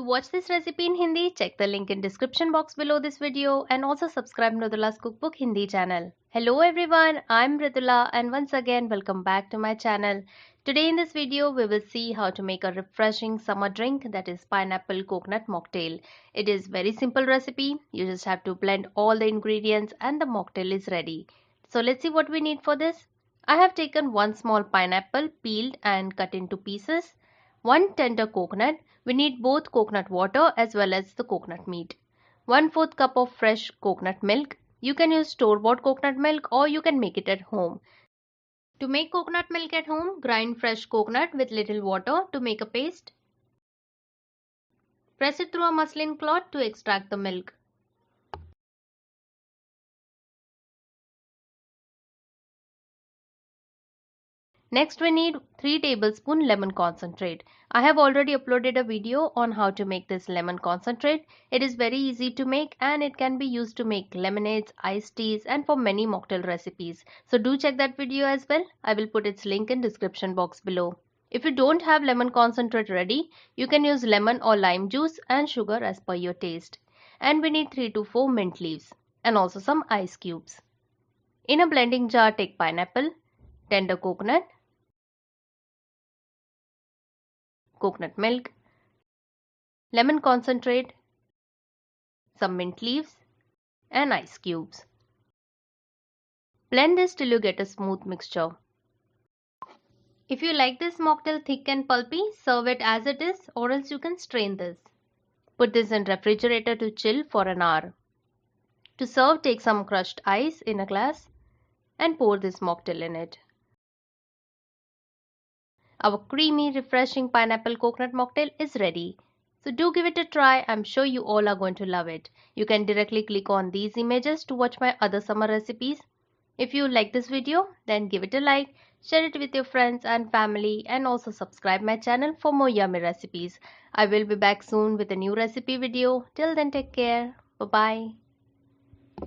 To watch this recipe in Hindi, check the link in description box below this video and also subscribe to Mridula's Cookbook Hindi channel. Hello everyone, I'm Mridula and once again welcome back to my channel. Today in this video we will see how to make a refreshing summer drink, that is pineapple coconut mocktail. It is very simple recipe. You just have to blend all the ingredients and the mocktail is ready. So let's see what we need for this. I have taken one small pineapple peeled and cut into pieces. One tender coconut. We need both coconut water as well as the coconut meat. 1/4 cup of fresh coconut milk. You can use store-bought coconut milk or you can make it at home. To make coconut milk at home, grind fresh coconut with little water to make a paste. Press it through a muslin cloth to extract the milk. Next we need 3 tablespoons lemon concentrate. I have already uploaded a video on how to make this lemon concentrate. It is very easy to make and it can be used to make lemonades, iced teas and for many mocktail recipes. So do check that video as well. I will put its link in description box below. If you don't have lemon concentrate ready, you can use lemon or lime juice and sugar as per your taste. And we need 3 to 4 mint leaves and also some ice cubes. In a blending jar, take pineapple, tender coconut, coconut milk, lemon concentrate, some mint leaves and ice cubes. Blend this till you get a smooth mixture. If you like this mocktail thick and pulpy, serve it as it is or else you can strain this. Put this in refrigerator to chill for an hour. To serve, take some crushed ice in a glass and pour this mocktail in it. Our creamy, refreshing pineapple coconut mocktail is ready. So do give it a try. I'm sure you all are going to love it. You can directly click on these images to watch my other summer recipes. If you like this video, then give it a like, share it with your friends and family and also subscribe my channel for more yummy recipes. I will be back soon with a new recipe video. Till then, take care. Bye-bye.